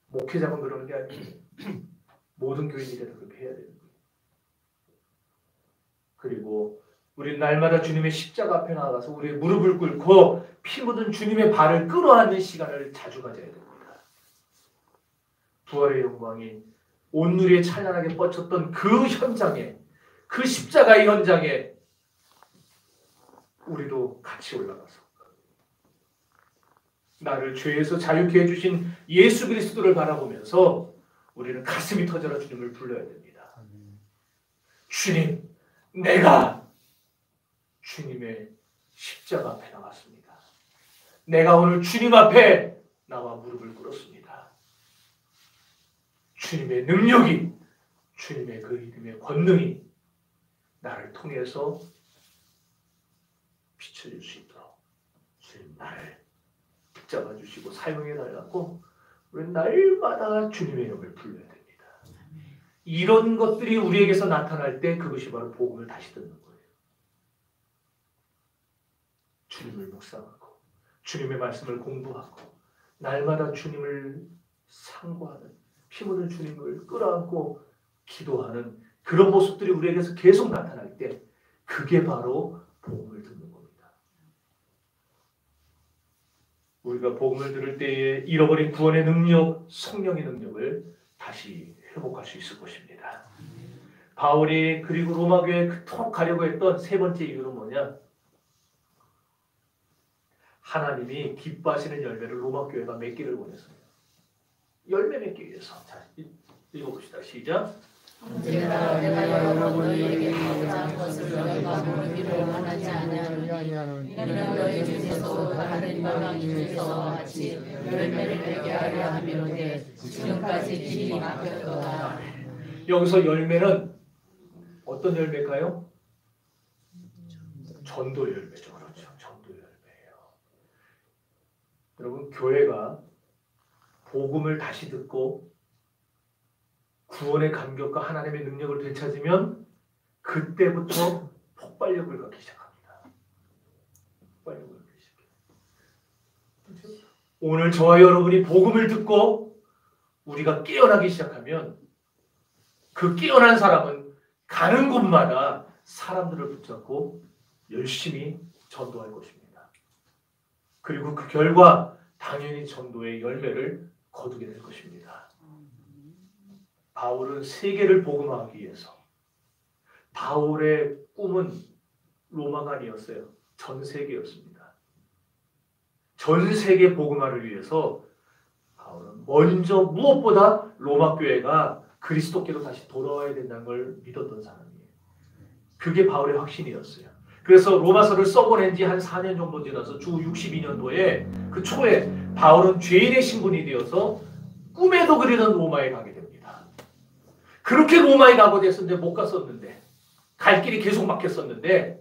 목회자만 그러는 게 아니에요. 모든 교인이 다 그렇게 해야 되는 거예요. 그리고 우리 날마다 주님의 십자가 앞에 나가서 우리의 무릎을 꿇고 피 묻은 주님의 발을 끌어안는 시간을 자주 가져야 됩니다. 부활의 영광이 온누리에 찬란하게 뻗쳤던 그 현장에, 그 십자가의 현장에 우리도 같이 올라가서 나를 죄에서 자유케 해주신 예수 그리스도를 바라보면서 우리는 가슴이 터져라 주님을 불러야 됩니다. 주님, 내가 주님의 십자가 앞에 나왔습니다. 내가 오늘 주님 앞에 나와 무릎을 꿇었습니다. 주님의 능력이, 주님의 그 이름의 권능이 나를 통해서 비춰질 수 있도록 주님 나를 붙잡아 주시고 사용해 달라고 우리 날마다 주님의 이름을 불러야 됩니다. 이런 것들이 우리에게서 나타날 때 그것이 바로 복음을 다시 듣는 거예요. 주님을 묵상하고 주님의 말씀을 공부하고 날마다 주님을 상고하는 피 묻은 주님을 끌어안고 기도하는 그런 모습들이 우리에게서 계속 나타날 때 그게 바로 복음을 듣는 겁니다. 우리가 복음을 들을 때에 잃어버린 구원의 능력, 성령의 능력을 다시 회복할 수 있을 것입니다. 바울이 그리고 로마 교회에 그토록 가려고 했던 세 번째 이유는 뭐냐? 하나님이 기뻐하시는 열매를 로마 교회가 맺기를 원해서요. 열매 맺기 위해서. 자, 읽어봅시다. 시작. 언제나 내가 여러분에게 가고자 한 것을 너희가 모르기를 원하지 아니하노니 이는 너희 중에서 다른 이방 중에서 같이 열매를 맺게 하려 함이로되 지금까지 길이 막혔도다. 여기서 열매는 어떤 열매일까요? 전도 열매죠. 그렇죠. 전도 열매예요. 여러분, 교회가 복음을 다시 듣고 구원의 감격과 하나님의 능력을 되찾으면 그때부터 폭발력을 갖기 시작합니다. 폭발력을 갖기 시작해요. 오늘 저와 여러분이 복음을 듣고 우리가 깨어나기 시작하면 그 깨어난 사람은 가는 곳마다 사람들을 붙잡고 열심히 전도할 것입니다. 그리고 그 결과 당연히 전도의 열매를 거두게 될 것입니다. 바울은 세계를 복음화하기 위해서 바울의 꿈은 로마가 아니었어요. 전 세계였습니다. 전 세계 복음화를 위해서 바울은 먼저 무엇보다 로마 교회가 그리스도께로 다시 돌아와야 된다는 걸 믿었던 사람이에요. 그게 바울의 확신이었어요. 그래서 로마서를 써보낸 지 한 4년 정도 지나서 주 62년도에 그 초에 바울은 죄인의 신분이 되어서 꿈에도 그리던 로마에 가게 됩니다. 그렇게 로마에 가고 됐었는데 못 갔었는데 갈 길이 계속 막혔었는데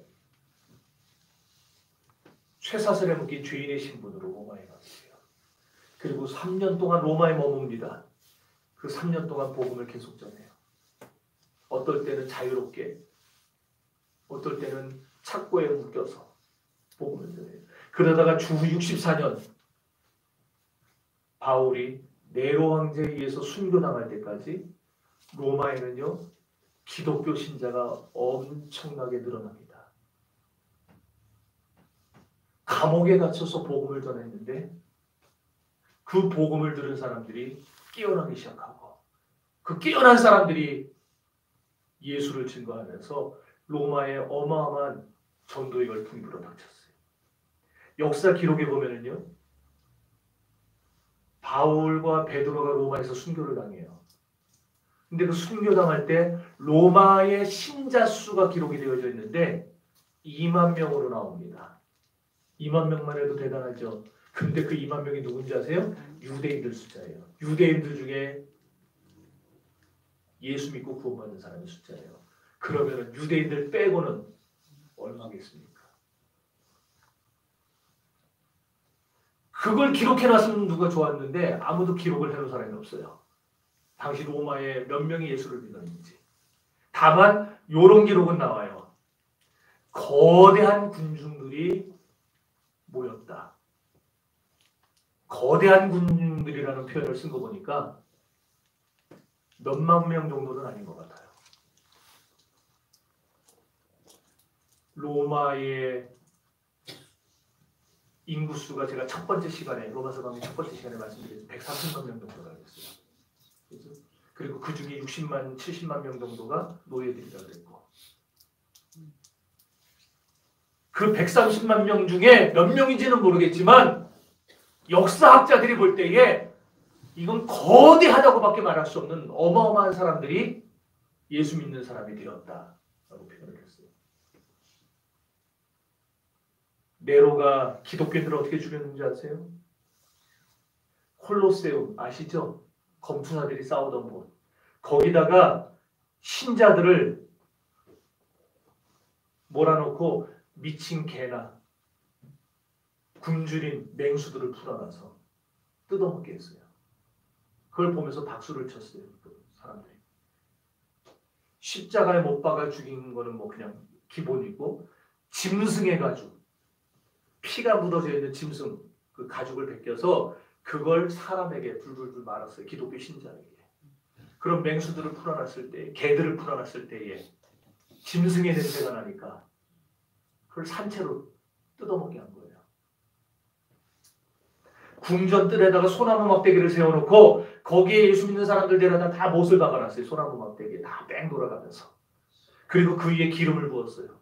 쇠사슬에 묶인 죄인의 신분으로 로마에 가게 돼요. 그리고 3년 동안 로마에 머뭅니다. 그 3년 동안 복음을 계속 전해요. 어떨 때는 자유롭게, 어떨 때는 착고에 묶여서 복음을 전해요. 그러다가 주 64년 바울이 네로 황제에 의해서 순교당할 때까지 로마에는요 기독교 신자가 엄청나게 늘어납니다. 감옥에 갇혀서 복음을 전했는데 그 복음을 들은 사람들이 깨어나기 시작하고 그 깨어난 사람들이 예수를 증거하면서 로마에 어마어마한 전도의 열풍이 불어닥쳤어요. 역사 기록에 보면은요 바울과 베드로가 로마에서 순교를 당해요. 근데 그 순교당할 때 로마의 신자 수가 기록이 되어져 있는데 2만 명으로 나옵니다. 2만 명만 해도 대단하죠. 근데 그 2만 명이 누군지 아세요? 유대인들 숫자예요. 유대인들 중에 예수 믿고 구원받는 사람의 숫자예요. 그러면 유대인들 빼고는 얼마겠습니까? 그걸 기록해놨으면 누가 좋았는데 아무도 기록을 해놓은 사람이 없어요. 당시 로마에 몇 명이 예수를 믿었는지. 다만 이런 기록은 나와요. 거대한 군중들이 모였다. 거대한 군중들이라는 표현을 쓴 거 보니까 몇만 명 정도는 아닌 것 같아요. 로마의 인구수가 제가 첫 번째 시간에 로마서 강의 첫 번째 시간에 말씀드린 130만 명 정도가 됐어요. 그리고 그 중에 60만, 70만 명 정도가 노예들이라고 그랬고 그 130만 명 중에 몇 명인지는 모르겠지만 역사학자들이 볼 때에 이건 거대하다고밖에 말할 수 없는 어마어마한 사람들이 예수 믿는 사람이 되었다라고 표현을 했어요. 네로가 기독교인들을 어떻게 죽였는지 아세요? 콜로세움 아시죠? 검투사들이 싸우던 곳. 거기다가 신자들을 몰아놓고 미친 개나 굶주린 맹수들을 풀어놔서 뜯어먹게 했어요. 그걸 보면서 박수를 쳤어요. 그 사람들이. 십자가에 못 박아 죽인 거는 뭐 그냥 기본이고 짐승의 가죽, 피가 묻어져 있는 짐승 그 가죽을 벗겨서 그걸 사람에게 불불불 말았어요. 기독교 신자에게. 그런 맹수들을 풀어놨을 때, 개들을 풀어놨을 때에 짐승의 냄새가 나니까 그걸 산채로 뜯어먹게 한 거예요. 궁전 뜰에다가 소나무 막대기를 세워놓고 거기에 예수 믿는 사람들 데려다 다 못을 박아놨어요. 소나무 막대기에 다 뺑 돌아가면서. 그리고 그 위에 기름을 부었어요.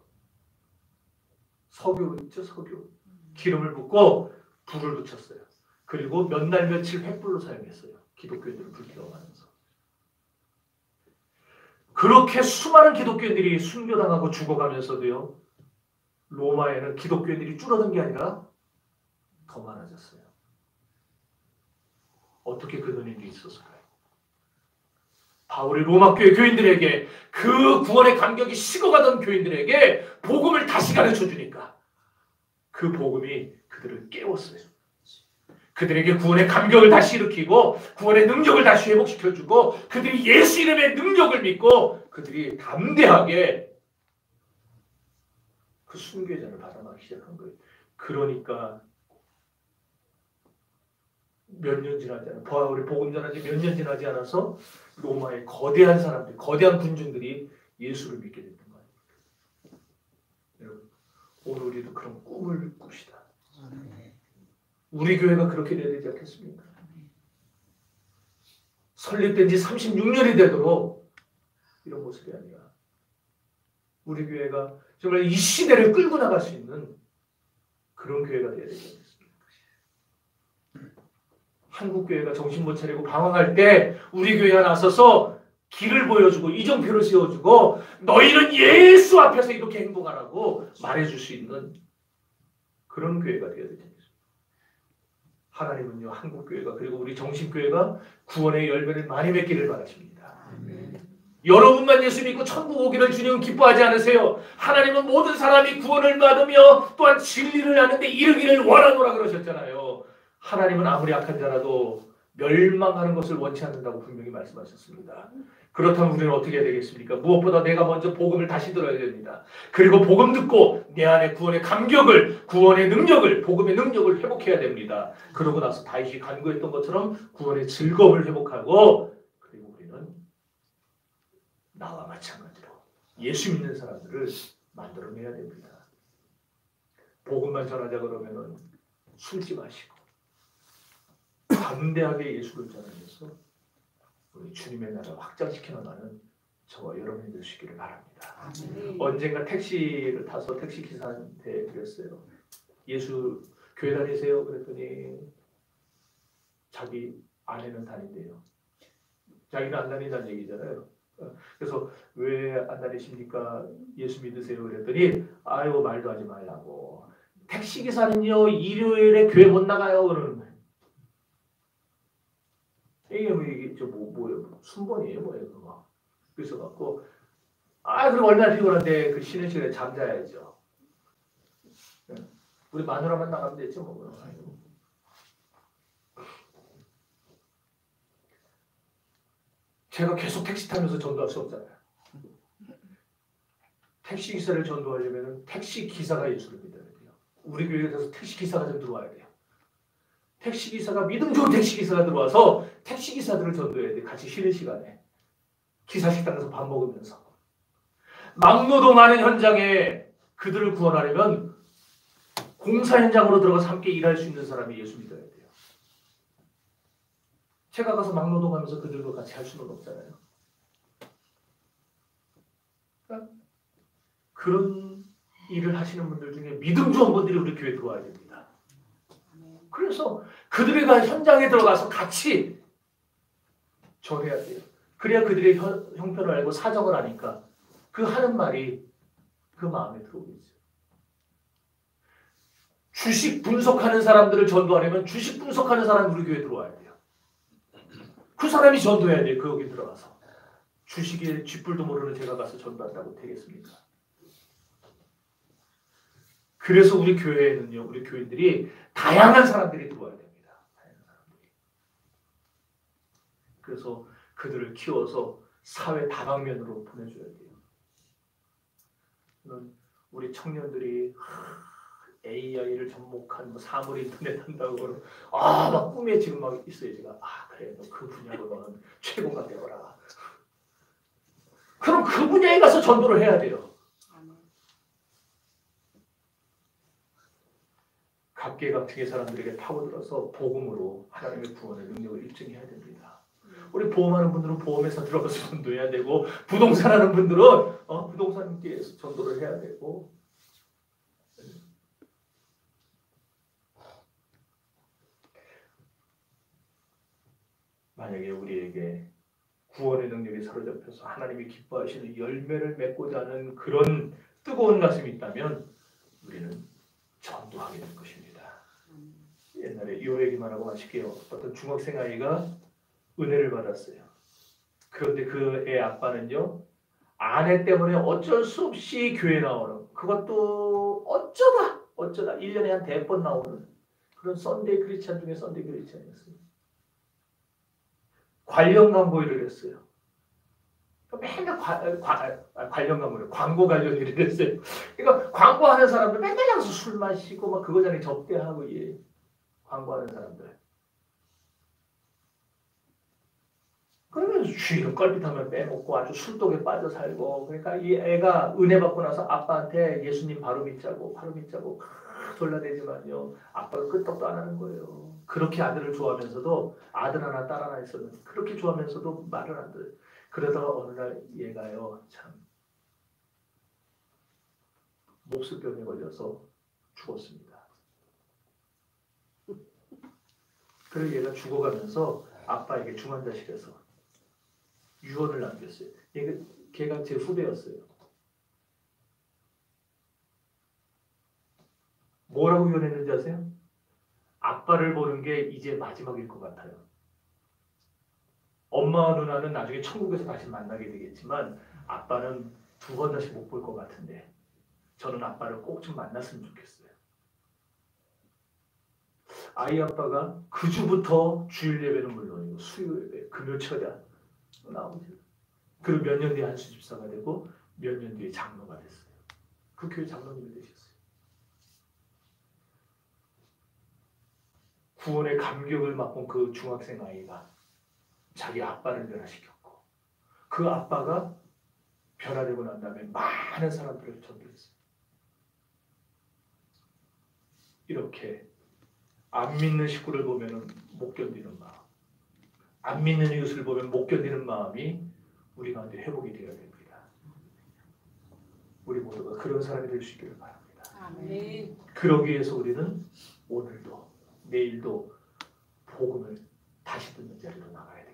석유 있죠? 석유. 기름을 붓고 불을 붙였어요. 그리고 몇 날 며칠 횃불로 사용했어요. 기독교인들을 불태워가면서. 그렇게 수많은 기독교인들이 순교당하고 죽어가면서도요. 로마에는 기독교인들이 줄어든 게 아니라 더 많아졌어요. 어떻게 그런 일이 있었을까요? 바울이 로마 교회 교인들에게 그 구원의 감격이 식어가던 교인들에게 복음을 다시 가르쳐 주니까 그 복음이 그들을 깨웠어요. 그들에게 구원의 감격을 다시 일으키고 구원의 능력을 다시 회복시켜주고 그들이 예수 이름의 능력을 믿고 그들이 담대하게 그 순교자를 받아나가기 시작한 거예요. 그러니까 몇 년 지나지 않아 바울이 복음 전하지 몇 년 지나지 않아서 로마의 거대한 사람들, 거대한 군중들이 예수를 믿게 됐던 거예요. 여러분, 오늘 우리도 그런 꿈을 꿉시다. 우리 교회가 그렇게 되어야 되지 않겠습니까? 설립된 지 36년이 되도록 이런 모습이 아니라 우리 교회가 정말 이 시대를 끌고 나갈 수 있는 그런 교회가 되어야 되지 않겠습니까? 한국 교회가 정신 못 차리고 방황할 때 우리 교회가 나서서 길을 보여주고 이정표를 세워주고 너희는 예수 앞에서 이렇게 행동하라고 말해줄 수 있는 그런 교회가 되어야 되지 않겠습니까? 하나님은요, 한국교회가 그리고 우리 정신교회가 구원의 열매를 많이 맺기를 바라십니다. 여러분만 예수 믿고 천국 오기를 주님은 기뻐하지 않으세요? 하나님은 모든 사람이 구원을 받으며 또한 진리를 아는데 이르기를 원하노라 그러셨잖아요. 하나님은 아무리 악한 자라도 멸망하는 것을 원치 않는다고 분명히 말씀하셨습니다. 그렇다면 우리는 어떻게 해야 되겠습니까? 무엇보다 내가 먼저 복음을 다시 들어야 됩니다. 그리고 복음 듣고 내 안에 구원의 감격을, 구원의 능력을, 복음의 능력을 회복해야 됩니다. 그러고 나서 다윗이 간구했던 것처럼 구원의 즐거움을 회복하고 그리고 우리는 나와 마찬가지로 예수 믿는 사람들을 만들어내야 됩니다. 복음만 전하자 그러면은 숨지 마시고 담대하게 예수를 전하면서 우리 주님의 나라를 확장시켜 나가는 저와 여러분이 되시기를 바랍니다. 언젠가 택시를 타서 택시 기사한테 그랬어요. 예수 교회 다니세요? 그랬더니 자기 아내는 다닌대요. 자기는 안 다닌다는 얘기잖아요. 그래서 왜 안 다니십니까? 예수 믿으세요? 그랬더니 아유 말도 하지 말라고. 택시 기사는요 일요일에 교회 못 나가요 그러는 거예요. 이게 뭐예요? 순번이에요, 뭐예요, 그거. 그래서 갖고 그럼 얼마나 피곤한데 그 쉬는 시간에 잠자야죠. 우리 마누라만 나가면 되죠, 뭐. 제가 계속 택시 타면서 전도할 수 없잖아요. 택시 기사를 전도하려면 택시 기사가 예수를 믿어야 돼요. 우리 교회에서 택시 기사가 좀 들어와야 돼요. 택시 기사가 믿음 좋은 택시 기사가 들어와서 택시 기사들을 전도해야 돼. 같이 쉬는 시간에 기사 식당에서 밥 먹으면서 막노동하는 현장에 그들을 구원하려면 공사 현장으로 들어가서 함께 일할 수 있는 사람이 예수 믿어야 돼요. 제가 가서 막노동하면서 그들과 같이 할 수는 없잖아요. 그러니까 그런 일을 하시는 분들 중에 믿음 좋은 분들이 우리 교회에 들어와야 됩니다. 그래서 그들과 현장에 들어가서 같이 전해야 돼요. 그래야 그들의 형편을 알고 사정을 아니까 그 하는 말이 그 마음에 들어오겠죠. 주식 분석하는 사람들을 전도하려면 주식 분석하는 사람이 우리 교회에 들어와야 돼요. 그 사람이 전도해야 돼요. 그 여기 들어가서. 주식에 쥐뿔도 모르는 제가 가서 전도한다고 되겠습니까? 그래서 우리 교회에는요, 우리 교인들이 다양한 사람들이 들어와야 됩니다. 다양한 사람들이. 그래서 그들을 키워서 사회 다방면으로 보내줘야 돼요. 우리 청년들이 AI를 접목한 뭐 사물 인터넷 한다고 막 꿈에 지금 막 있어요. 제가 그래 너 그 분야로 너는 최고가 되어라. 그럼 그 분야에 가서 전도를 해야 돼요. 각계각층의 사람들에게 파고들어서 복음으로 하나님의 구원의 능력을 입증해야 됩니다. 우리 보험하는 분들은 보험회사 들어가서 전도해야 되고, 부동산 하는 분들은 부동산계에서 전도를 해야 되고. 만약에 우리에게 구원의 능력에 사로잡혀서 하나님이 기뻐하시는 열매를 맺고자 하는 그런 뜨거운 가슴이 있다면 우리는 전도하게 될 것입니다. 옛날에 이 얘기만 하고 마실게요. 어떤 중학생 아이가 은혜를 받았어요. 그런데 그 애 아빠는요, 아내 때문에 어쩔 수 없이 교회 나오는, 그것도 어쩌다 1년에 한 100번 나오는 그런 썬데이 크리스찬 중에 썬데이 크리스찬이었어요. 관련 광고 일을 했어요. 맨날 관련 광고를, 광고 관련 일을 했어요. 그러니까 광고하는 사람들 맨날 가서 술 마시고 막 그거 전에 접대하고 광고하는 사람들. 그러면서 주일은 껄핏하면 빼먹고 아주 술독에 빠져 살고. 그러니까 이 애가 은혜 받고 나서 아빠한테 예수님 바로 믿자고 졸라대지만요, 아빠가 끄떡도 안 하는 거예요. 그렇게 아들을 좋아하면서도, 아들 하나 딸 하나 있었는데 그렇게 좋아하면서도 말을 안 들어요. 그러다가 어느 날 얘가요, 참 몹쓸병에 걸려서 죽었습니다. 그래서 얘가 죽어가면서 아빠에게 중환자실에서 유언을 남겼어요. 걔가 제 후배였어요. 뭐라고 유언했는지 아세요? 아빠를 보는 게 이제 마지막일 것 같아요. 엄마와 누나는 나중에 천국에서 다시 만나게 되겠지만 아빠는 두 번 다시 못 볼 것 같은데 저는 아빠를 꼭 좀 만났으면 좋겠어요. 아이 아빠가 그 주부터 주일 예배는 물론이고 수요 예배, 금요 철야 나오죠. 그리고 몇 년 뒤에 한수 집사가 되고 몇 년 뒤에 장로가 됐어요. 그 교회 장로님이 되셨어요. 구원의 감격을 맛본 그 중학생 아이가 자기 아빠를 변화시켰고, 그 아빠가 변화되고 난 다음에 많은 사람들을 전도했어요. 이렇게 안 믿는 식구를 보면 못 견디는 마음, 안 믿는 이웃을 보면 못 견디는 마음이 우리 가운데 회복이 되어야 됩니다. 우리 모두가 그런 사람이 될 수 있기를 바랍니다. 아멘. 그러기 위해서 우리는 오늘도 내일도 복음을 다시 듣는 자리로 나가야 됩니다.